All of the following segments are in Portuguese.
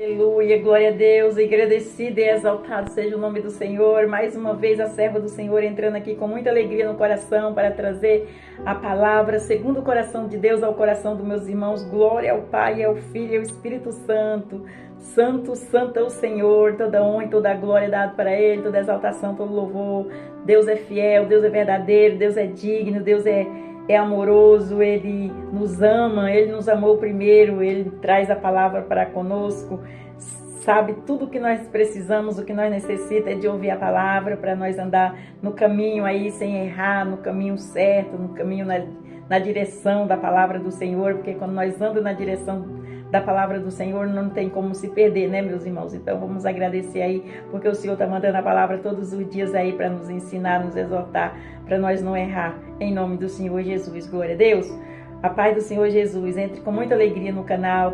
Aleluia, glória a Deus, agradecido e exaltado seja o nome do Senhor. Mais uma vez a serva do Senhor entrando aqui com muita alegria no coração para trazer a palavra segundo o coração de Deus ao coração dos meus irmãos. Glória ao Pai, ao Filho e ao Espírito Santo. Santo, santo é o Senhor, toda honra e toda glória é dada para Ele, toda exaltação, todo louvor. Deus é fiel, Deus é verdadeiro, Deus é digno, Deus é amoroso, Ele nos ama, Ele nos amou primeiro, Ele traz a palavra para conosco, sabe tudo o que nós precisamos, o que nós necessitamos é de ouvir a palavra para nós andar no caminho aí sem errar, no caminho certo, no caminho na direção da palavra do Senhor, porque quando nós andamos na direção da palavra do Senhor, não tem como se perder, né, meus irmãos? Então vamos agradecer aí, porque o Senhor está mandando a palavra todos os dias aí para nos ensinar, nos exortar, para nós não errar, em nome do Senhor Jesus. Glória a Deus. A paz do Senhor Jesus, entre com muita alegria no canal,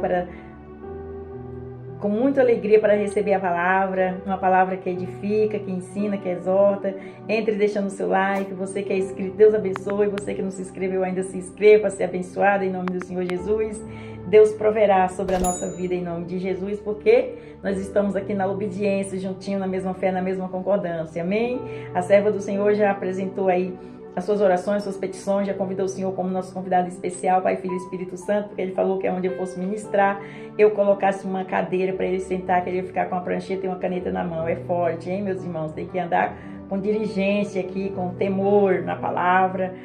com muita alegria para receber a palavra, uma palavra que edifica, que ensina, que exorta. Entre deixando o seu like, você que é inscrito, Deus abençoe, você que não se inscreveu ainda, se inscreva para ser abençoado em nome do Senhor Jesus. Deus proverá sobre a nossa vida em nome de Jesus, porque nós estamos aqui na obediência, juntinho, na mesma fé, na mesma concordância, amém? A serva do Senhor já apresentou aí as suas orações, suas petições, já convidou o Senhor como nosso convidado especial, Pai, Filho e Espírito Santo, porque Ele falou que é onde eu fosse ministrar, eu colocasse uma cadeira para Ele sentar, que Ele ia ficar com uma prancheta e uma caneta na mão. É forte, hein, meus irmãos? Tem que andar com diligência aqui, com temor na palavra,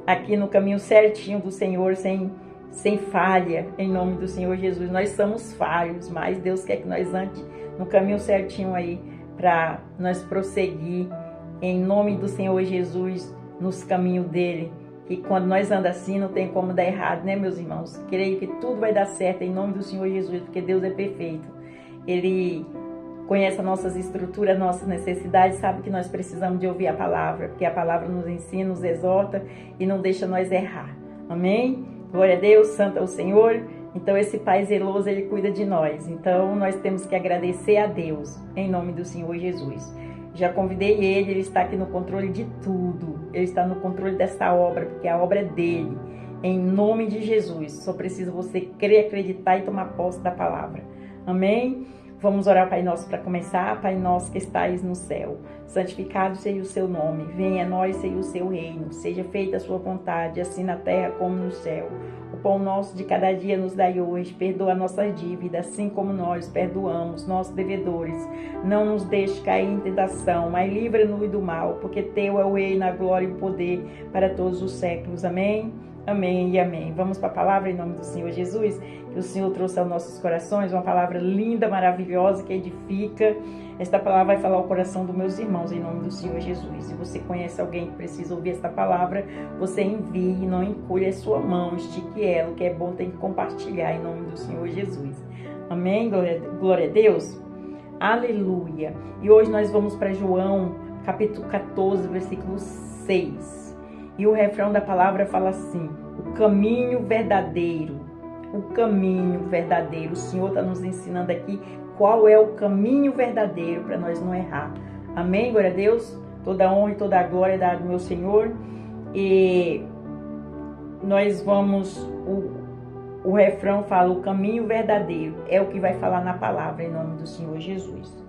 aqui no caminho certinho do Senhor, sem falha, em nome do Senhor Jesus. Nós somos falhos, mas Deus quer que nós andemos no caminho certinho aí, para nós prosseguir, em nome do Senhor Jesus, nos caminhos dele. E quando nós andamos assim, não tem como dar errado, né, meus irmãos? Creio que tudo vai dar certo em nome do Senhor Jesus, porque Deus é perfeito. Ele conhece as nossas estruturas, nossas necessidades, sabe que nós precisamos de ouvir a palavra, porque a palavra nos ensina, nos exorta e não deixa nós errar. Amém? Glória a Deus, santo é o Senhor. Então esse Pai zeloso, Ele cuida de nós. Então nós temos que agradecer a Deus, em nome do Senhor Jesus. Já convidei Ele está aqui no controle de tudo. Ele está no controle dessa obra, porque a obra é dele. Em nome de Jesus. Só precisa você crer, acreditar e tomar posse da palavra. Amém? Vamos orar, Pai Nosso, para começar. Pai Nosso que estais no céu, santificado seja o seu nome. Venha a nós, seja o seu reino. Seja feita a sua vontade, assim na terra como no céu. O pão nosso de cada dia nos dai hoje. Perdoa nossas dívidas, assim como nós perdoamos nossos devedores. Não nos deixe cair em tentação, mas livra-nos do mal, porque teu é o reino, a glória e o poder para todos os séculos. Amém? Amém e amém. Vamos para a palavra em nome do Senhor Jesus, que o Senhor trouxe aos nossos corações, uma palavra linda, maravilhosa, que edifica. Esta palavra vai falar ao coração dos meus irmãos em nome do Senhor Jesus. Se você conhece alguém que precisa ouvir esta palavra, você envie, não encolha a sua mão, estique ela, o que é bom tem que compartilhar em nome do Senhor Jesus. Amém? Glória a Deus. Aleluia. E hoje nós vamos para João, capítulo 14, versículo 6. E o refrão da palavra fala assim: o caminho verdadeiro. O caminho verdadeiro. O Senhor está nos ensinando aqui qual é o caminho verdadeiro para nós não errar. Amém? Glória a Deus. Toda honra e toda a glória é dada ao meu Senhor. E nós vamos... O refrão fala: o caminho verdadeiro. É o que vai falar na palavra em nome do Senhor Jesus.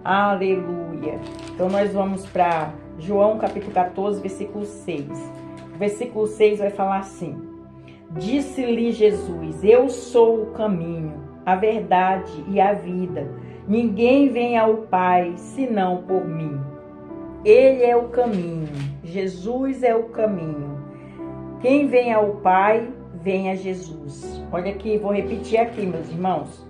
Aleluia. Então nós vamos para João capítulo 14, versículo 6. O versículo 6 vai falar assim: disse-lhe Jesus: eu sou o caminho, a verdade e a vida. Ninguém vem ao Pai senão por mim. Ele é o caminho. Jesus é o caminho. Quem vem ao Pai, vem a Jesus. Olha aqui, vou repetir aqui, meus irmãos.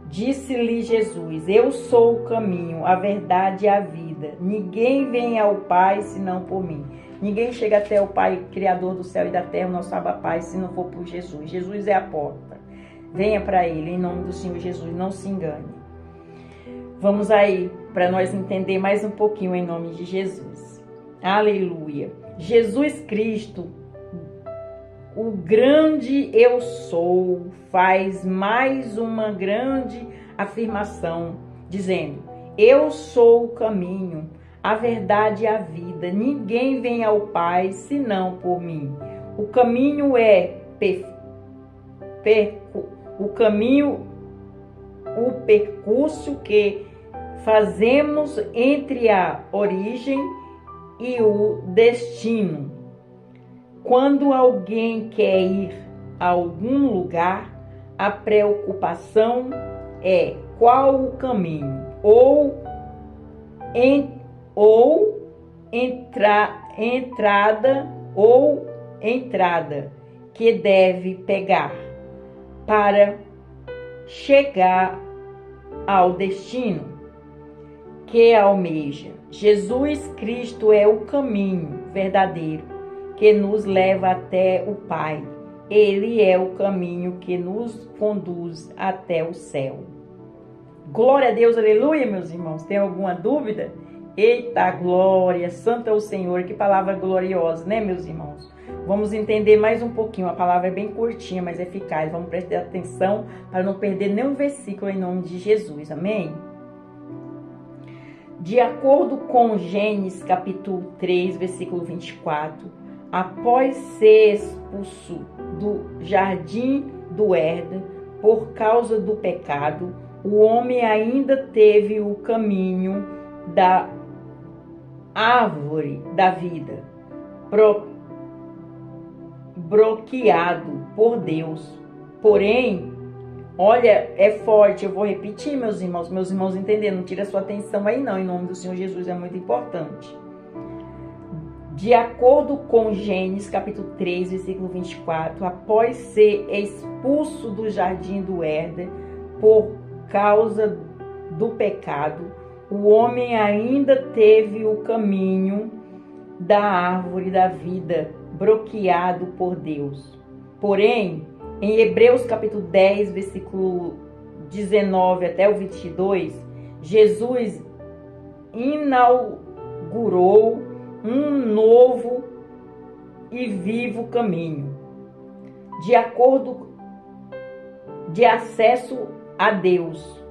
Disse-lhe Jesus: eu sou o caminho, a verdade e a vida. Ninguém vem ao Pai senão por mim. Ninguém chega até o Pai, Criador do céu e da terra, o nosso Abba Pai, se não for por Jesus. Jesus é a porta. Venha para Ele, em nome do Senhor Jesus, não se engane. Vamos aí, para nós entender mais um pouquinho em nome de Jesus. Aleluia. Jesus Cristo, o grande eu sou, faz mais uma grande afirmação, dizendo: eu sou o caminho, a verdade e a vida. Ninguém vem ao Pai senão por mim. O caminho é o caminho, o percurso que fazemos entre a origem e o destino. Quando alguém quer ir a algum lugar, a preocupação é qual o caminho entrada que deve pegar para chegar ao destino que almeja. Jesus Cristo é o caminho verdadeiro que nos leva até o Pai. Ele é o caminho que nos conduz até o céu. Glória a Deus, aleluia, meus irmãos. Tem alguma dúvida? Eita, glória, santo é o Senhor. Que palavra gloriosa, né, meus irmãos? Vamos entender mais um pouquinho. A palavra é bem curtinha, mas eficaz. Vamos prestar atenção para não perder nenhum versículo em nome de Jesus. Amém? De acordo com Gênesis capítulo 3, versículo 24, após ser expulso do jardim do Éden por causa do pecado, o homem ainda teve o caminho da árvore da vida bloqueado por Deus. Porém, olha, é forte, eu vou repetir, meus irmãos entenderam, não tira sua atenção aí não, em nome do Senhor Jesus, é muito importante. De acordo com Gênesis capítulo 3, versículo 24, após ser expulso do jardim do Éden por causa do pecado, o homem ainda teve o caminho da árvore da vida bloqueado por Deus. Porém, em Hebreus capítulo 10, versículo 19 até o 22, Jesus inaugurou um novo e vivo caminho de acesso a Deus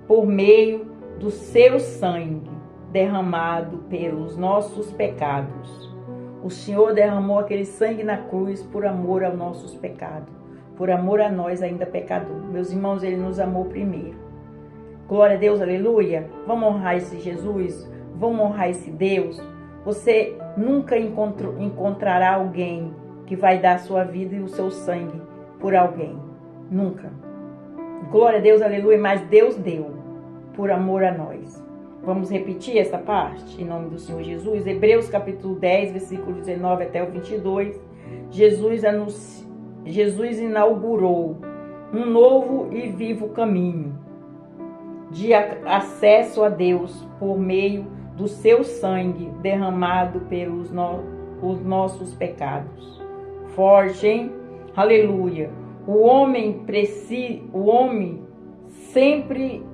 por meio do seu sangue derramado pelos nossos pecados. O Senhor derramou aquele sangue na cruz por amor aos nossos pecados, por amor a nós ainda pecador. Meus irmãos, Ele nos amou primeiro. Glória a Deus, aleluia. Vamos honrar esse Jesus, vamos honrar esse Deus. Você nunca encontrará alguém que vai dar a sua vida e o seu sangue por alguém. Nunca. Glória a Deus, aleluia. Mas Deus deu por amor a nós. Vamos repetir essa parte em nome do Senhor Jesus. Hebreus capítulo 10, versículo 19 até o 22. Jesus inaugurou um novo e vivo caminho de acesso a Deus por meio do seu sangue derramado pelos os nossos pecados. Forte, hein? Aleluia. O homem sempre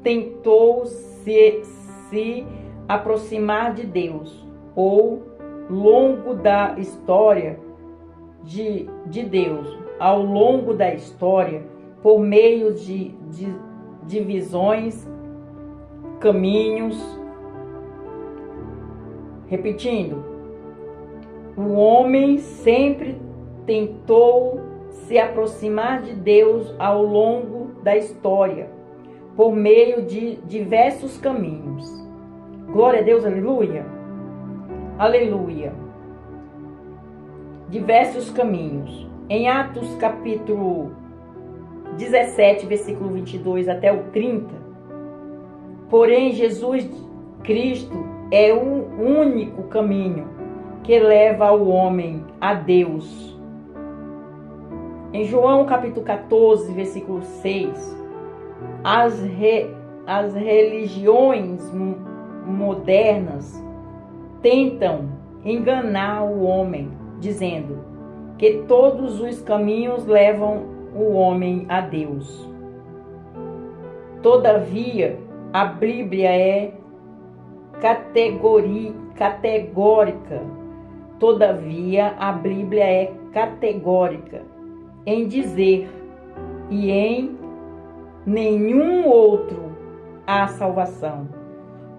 tentou se aproximar de Deus ao longo da história de Deus, ao longo da história, por meio de divisões, caminhos. Repetindo, o homem sempre tentou se aproximar de Deus ao longo da história, por meio de diversos caminhos. Glória a Deus, aleluia. Aleluia. Diversos caminhos. Em Atos capítulo 17, versículo 22 até o 30, porém Jesus Cristo é o único caminho que leva o homem a Deus. Em João capítulo 14, versículo 6, as religiões modernas tentam enganar o homem, dizendo que todos os caminhos levam o homem a Deus. Todavia, a Bíblia é categórica. Todavia, a Bíblia é categórica em dizer e em nenhum outro há salvação,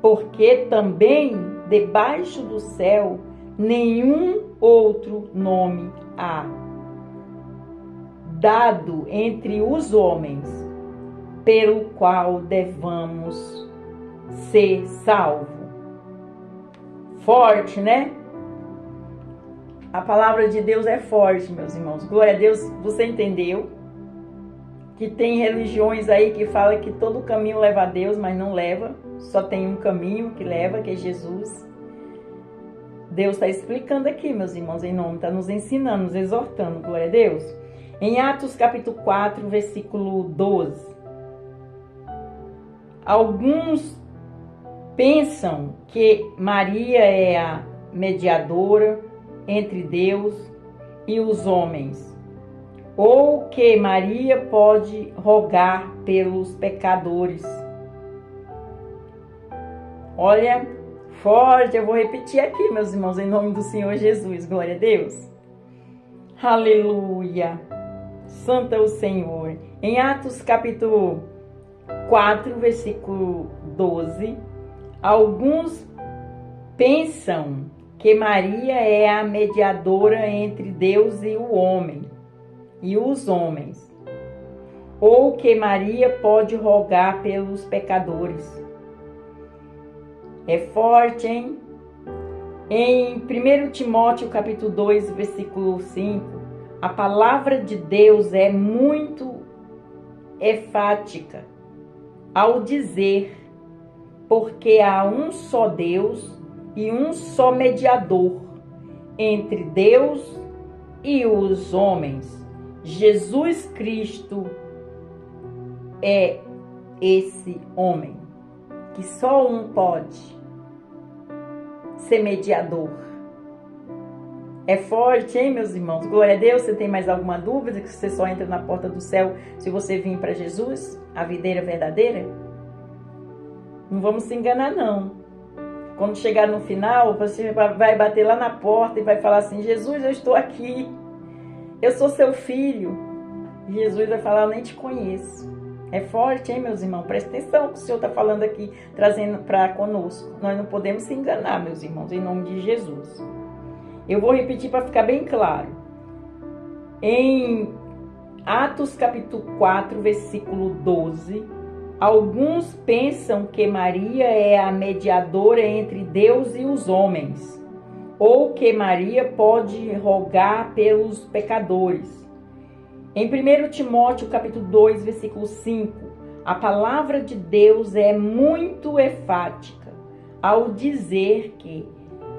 porque também debaixo do céu nenhum outro nome há, dado entre os homens, pelo qual devamos ser salvos. Forte, né? A palavra de Deus é forte, meus irmãos. Glória a Deus, você entendeu? Que tem religiões aí que falam que todo caminho leva a Deus, mas não leva. Só tem um caminho que leva, que é Jesus. Deus está explicando aqui, meus irmãos, em nome, está nos ensinando, nos exortando, glória a Deus. Em Atos capítulo 4, versículo 12. Alguns pensam que Maria é a mediadora entre Deus e os homens, ou que Maria pode rogar pelos pecadores. Olha, forte, eu vou repetir aqui, meus irmãos, em nome do Senhor Jesus, glória a Deus. Aleluia, santo é o Senhor. Em Atos capítulo 4, versículo 12, alguns pensam que Maria é a mediadora entre Deus e o homem, e os homens, ou que Maria pode rogar pelos pecadores. É forte, hein? Em 1 Timóteo capítulo 2, versículo 5, a palavra de Deus é muito enfática ao dizer: porque há um só Deus e um só mediador entre Deus e os homens, Jesus Cristo é esse homem, que só um pode ser mediador. É forte, hein, meus irmãos? Glória a Deus. Você tem mais alguma dúvida que você só entra na porta do céu se você vir para Jesus, a videira verdadeira? Não vamos se enganar, não. Quando chegar no final, você vai bater lá na porta e vai falar assim: Jesus, eu estou aqui, eu sou seu filho. E Jesus vai falar: eu nem te conheço. É forte, hein, meus irmãos? Presta atenção que o Senhor está falando aqui, trazendo para conosco. Nós não podemos se enganar, meus irmãos, em nome de Jesus. Eu vou repetir para ficar bem claro. Em Atos capítulo 4, versículo 12, alguns pensam que Maria é a mediadora entre Deus e os homens, ou que Maria pode rogar pelos pecadores. Em 1 Timóteo capítulo 2, versículo 5, a palavra de Deus é muito enfática ao dizer que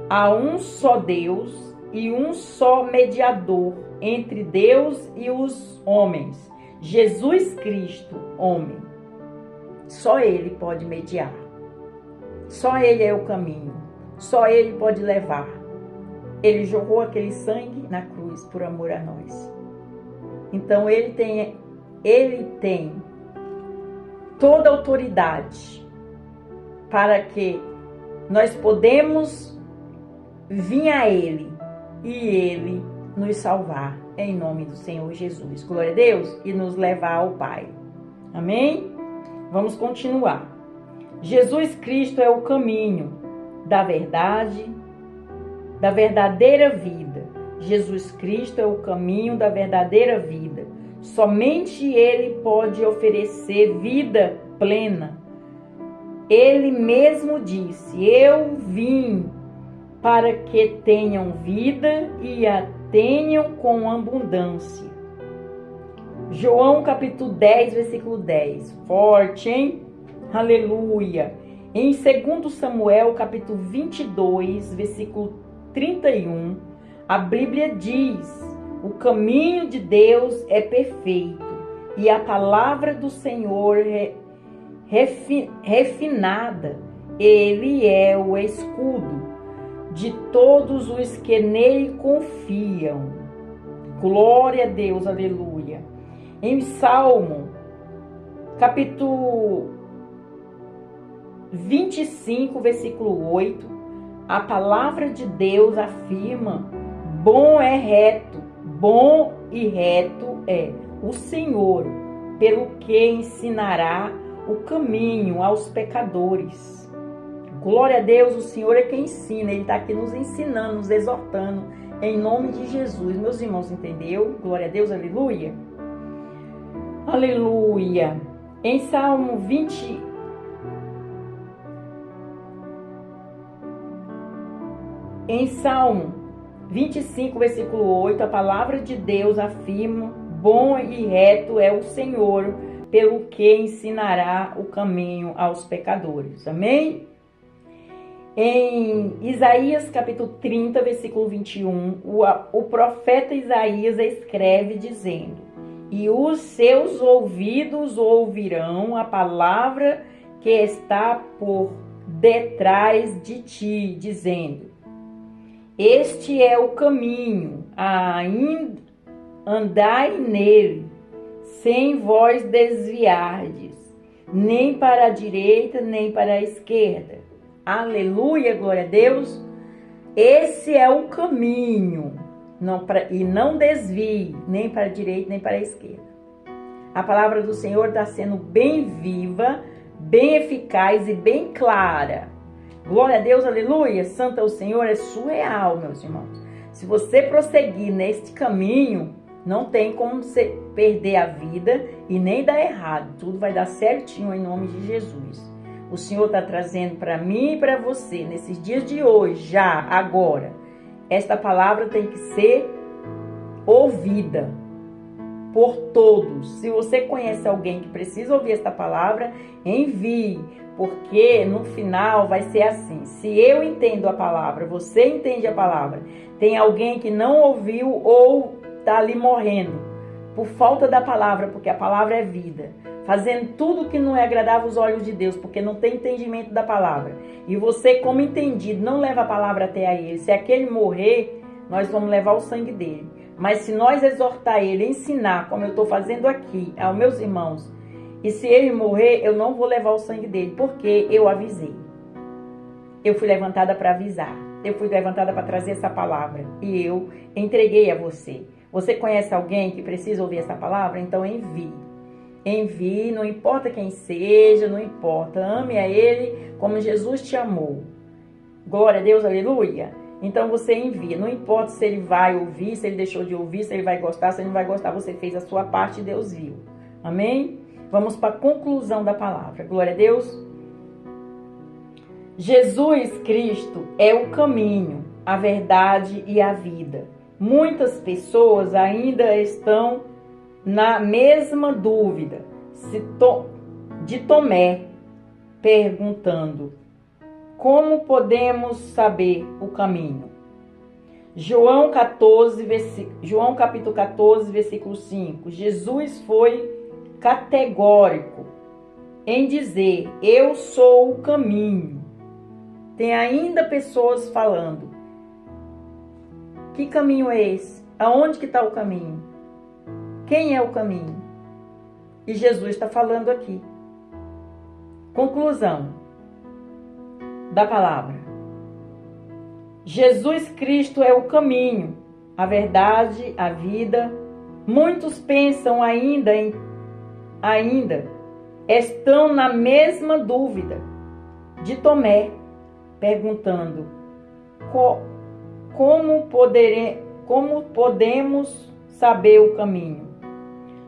há um só Deus e um só mediador entre Deus e os homens, Jesus Cristo, homem. Só Ele pode mediar. Só Ele é o caminho. Só Ele pode levar. Ele jogou aquele sangue na cruz por amor a nós. Então Ele tem toda a autoridade para que nós podemos vir a Ele e Ele nos salvar, em nome do Senhor Jesus. Glória a Deus, e nos levar ao Pai. Amém? Vamos continuar. Jesus Cristo é o caminho da verdade, da verdadeira vida. Jesus Cristo é o caminho da verdadeira vida. Somente Ele pode oferecer vida plena. Ele mesmo disse: eu vim para que tenham vida e a tenham com abundância. João capítulo 10, versículo 10. Forte, hein? Aleluia. Em 2 Samuel capítulo 22, versículo 31, a Bíblia diz: o caminho de Deus é perfeito e a palavra do Senhor é refinada. Ele é o escudo de todos os que nele confiam. Glória a Deus, aleluia. Em Salmo, capítulo 25, versículo 8, a palavra de Deus afirma: bom e reto é o Senhor, pelo que ensinará o caminho aos pecadores. Glória a Deus, o Senhor é quem ensina, Ele está aqui nos ensinando, nos exortando, em nome de Jesus. Meus irmãos, entendeu? Glória a Deus, aleluia. Aleluia. Em Salmo 20, em Salmo 25, versículo 8, a palavra de Deus afirma: bom e reto é o Senhor, pelo que ensinará o caminho aos pecadores. Amém? Em Isaías capítulo 30, versículo 21, o profeta Isaías escreve dizendo: e os seus ouvidos ouvirão a palavra que está por detrás de ti, dizendo: este é o caminho, ainda andai nele, sem vós desviardes, nem para a direita, nem para a esquerda. Aleluia, glória a Deus. Esse é o caminho, e não desvie, nem para a direita, nem para a esquerda. A palavra do Senhor está sendo bem viva, bem eficaz e bem clara. Glória a Deus, aleluia. Santo é o Senhor, é surreal, meus irmãos. Se você prosseguir neste caminho, não tem como você perder a vida e nem dar errado. Tudo vai dar certinho em nome de Jesus. O Senhor está trazendo para mim e para você, nesses dias de hoje, já, agora. Esta palavra tem que ser ouvida por todos. Se você conhece alguém que precisa ouvir esta palavra, envie. Porque no final vai ser assim: se eu entendo a palavra, você entende a palavra, tem alguém que não ouviu ou está ali morrendo por falta da palavra, porque a palavra é vida, fazendo tudo que não é agradável aos olhos de Deus, porque não tem entendimento da palavra, e você, como entendido, não leva a palavra até a ele. Se aquele morrer, nós vamos levar o sangue dele. Mas se nós exortar ele, ensinar, como eu estou fazendo aqui aos meus irmãos, e se ele morrer, eu não vou levar o sangue dele, porque eu avisei. Eu fui levantada para avisar. Eu fui levantada para trazer essa palavra. E eu entreguei a você. Você conhece alguém que precisa ouvir essa palavra? Então envie. Envie, não importa quem seja, não importa. Ame a ele como Jesus te amou. Glória a Deus, aleluia. Então você envia. Não importa se ele vai ouvir, se ele deixou de ouvir, se ele vai gostar, se ele não vai gostar. Você fez a sua parte e Deus viu. Amém? Vamos para a conclusão da palavra. Glória a Deus. Jesus Cristo é o caminho, a verdade e a vida. Muitas pessoas ainda estão na mesma dúvida de Tomé, perguntando: como podemos saber o caminho? João capítulo 14, versículo 5. Jesus foi categórico em dizer: eu sou o caminho. Tem ainda pessoas falando: que caminho é esse? Aonde que está o caminho? Quem é o caminho? E Jesus está falando aqui. Conclusão da palavra: Jesus Cristo é o caminho, a verdade, a vida. Muitos pensam ainda estão na mesma dúvida de Tomé, perguntando: como podemos saber o caminho?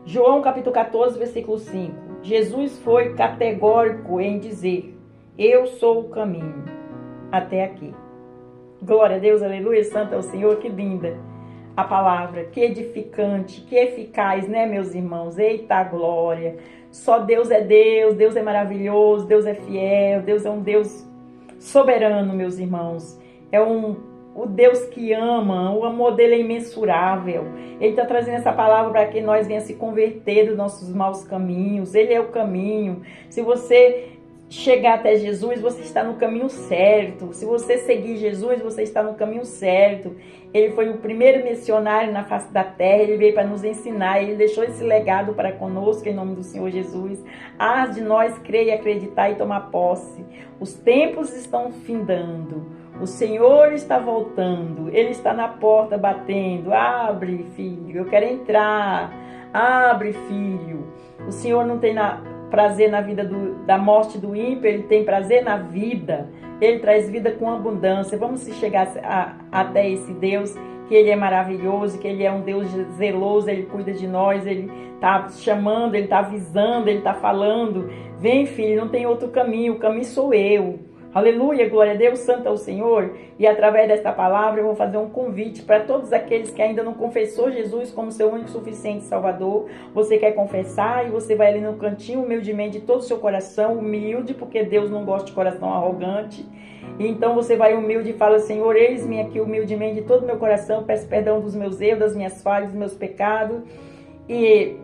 João capítulo 14, versículo 5. Jesus foi categórico em dizer: eu sou o caminho. Até aqui. Glória a Deus, aleluia, santo é o Senhor. Que linda a palavra, que edificante, que eficaz, né, meus irmãos? Eita glória! Só Deus é Deus, Deus é maravilhoso, Deus é fiel, Deus é um Deus soberano, meus irmãos. É o Deus que ama, o amor dele é imensurável. Ele está trazendo essa palavra para que nós venhamos se converter dos nossos maus caminhos. Ele é o caminho. Se você chegar até Jesus, você está no caminho certo. Se você seguir Jesus, você está no caminho certo. Ele foi o primeiro missionário na face da terra. Ele veio para nos ensinar. Ele deixou esse legado para conosco, em nome do Senhor Jesus. Há de nós crer e acreditar e tomar posse. Os tempos estão findando. O Senhor está voltando. Ele está na porta batendo. Abre, filho, eu quero entrar. Abre, filho. O Senhor não tem prazer na vida da morte do ímpio, ele tem prazer na vida. Ele traz vida com abundância. Vamos chegar até esse Deus que Ele é maravilhoso, que Ele é um Deus zeloso, Ele cuida de nós, Ele está chamando, Ele está avisando, Ele está falando. Vem, filho, não tem outro caminho, o caminho sou eu. Aleluia, glória a Deus, santo é o Senhor. E através desta palavra eu vou fazer um convite para todos aqueles que ainda não confessou Jesus como seu único suficiente Salvador. Você quer confessar e você vai ali no cantinho humildemente de todo o seu coração, humilde, porque Deus não gosta de coração arrogante. E então você vai humilde e fala: Senhor, eis-me aqui humildemente de todo o meu coração, peço perdão dos meus erros, das minhas falhas, dos meus pecados. E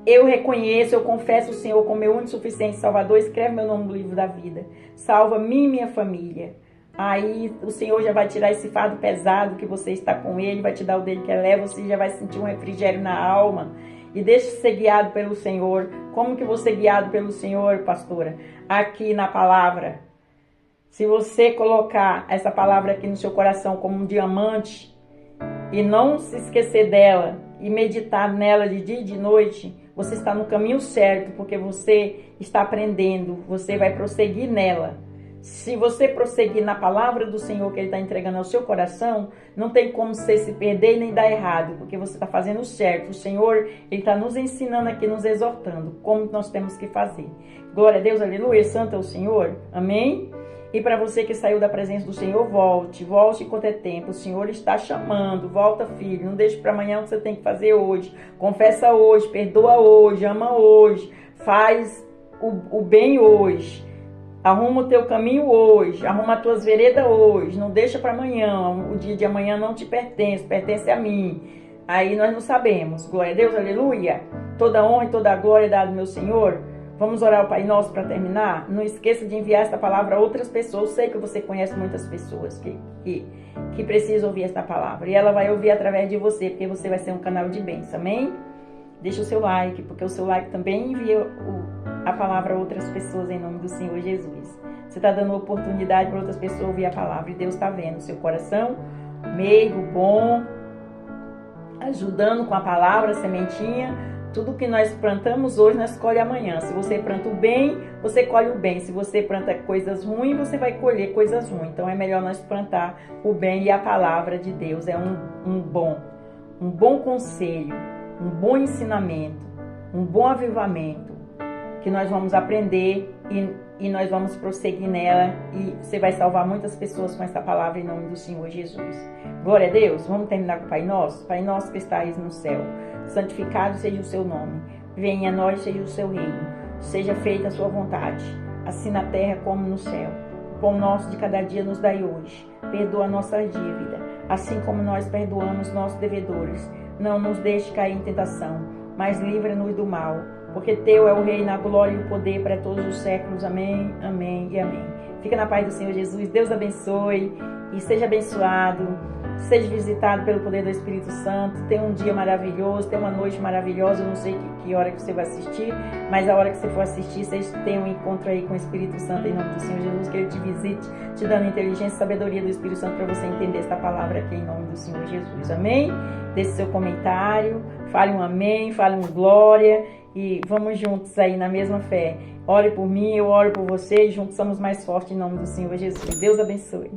eu reconheço, eu confesso o Senhor como meu único e suficiente Salvador. Escreve meu nome no livro da vida. Salva mim e minha família. Aí o Senhor já vai tirar esse fardo pesado que você está com Ele, vai te dar o dele que é leve, você já vai sentir um refrigério na alma. E deixe-se ser guiado pelo Senhor. Como que você é guiado pelo Senhor, pastora? Aqui na palavra. Se você colocar essa palavra aqui no seu coração como um diamante e não se esquecer dela e meditar nela de dia e de noite, você está no caminho certo, porque você está aprendendo, você vai prosseguir nela. Se você prosseguir na palavra do Senhor que Ele está entregando ao seu coração, não tem como você se perder e nem dar errado, porque você está fazendo certo. O Senhor, Ele está nos ensinando aqui, nos exortando como nós temos que fazer. Glória a Deus, aleluia, santo é o Senhor, amém? E para você que saiu da presença do Senhor, volte enquanto é tempo. O Senhor está chamando, volta, filho. Não deixe para amanhã o que você tem que fazer hoje. Confessa hoje, perdoa hoje, ama hoje. Faz o bem hoje. Arruma o teu caminho hoje. Arruma as tuas veredas hoje. Não deixa para amanhã. O dia de amanhã não te pertence, pertence a mim. Aí nós não sabemos. Glória a Deus, aleluia. Toda honra e toda glória é dada ao meu Senhor. Vamos orar ao Pai Nosso para terminar? Não esqueça de enviar esta palavra a outras pessoas. Eu sei que você conhece muitas pessoas que precisam ouvir esta palavra. E ela vai ouvir através de você, porque você vai ser um canal de bênção, amém? Deixa o seu like, porque o seu like também envia a palavra a outras pessoas em nome do Senhor Jesus. Você está dando oportunidade para outras pessoas ouvir a palavra. E Deus está vendo o seu coração meigo, bom, ajudando com a palavra, a sementinha. Tudo que nós plantamos hoje, nós colhe amanhã. Se você planta o bem, você colhe o bem. Se você planta coisas ruins, você vai colher coisas ruins. Então é melhor nós plantar o bem, e a palavra de Deus é um bom conselho, um bom ensinamento, um bom avivamento, que nós vamos aprender e nós vamos prosseguir nela, e você vai salvar muitas pessoas com essa palavra em nome do Senhor Jesus. Glória a Deus. Vamos terminar com o Pai Nosso. Pai Nosso que estais no céu, santificado seja o seu nome. Venha a nós, seja o seu reino. Seja feita a sua vontade, assim na terra como no céu. O pão nosso de cada dia nos dai hoje. Perdoa nossas dívidas, assim como nós perdoamos nossos devedores. Não nos deixe cair em tentação, mas livra-nos do mal. Porque teu é o reino, a glória e o poder para todos os séculos. Amém, amém e amém. Fica na paz do Senhor Jesus. Deus abençoe e seja abençoado. Seja visitado pelo poder do Espírito Santo. Tenha um dia maravilhoso, tenha uma noite maravilhosa. Eu não sei que hora que você vai assistir, mas a hora que você for assistir, vocês tenham um encontro aí com o Espírito Santo em nome do Senhor Jesus, que Ele te visite, te dando inteligência e sabedoria do Espírito Santo para você entender esta palavra aqui em nome do Senhor Jesus. Amém? Deixe seu comentário, fale um amém, fale um glória, e vamos juntos aí na mesma fé. Ore por mim, eu oro por você, e juntos somos mais fortes em nome do Senhor Jesus. Deus abençoe.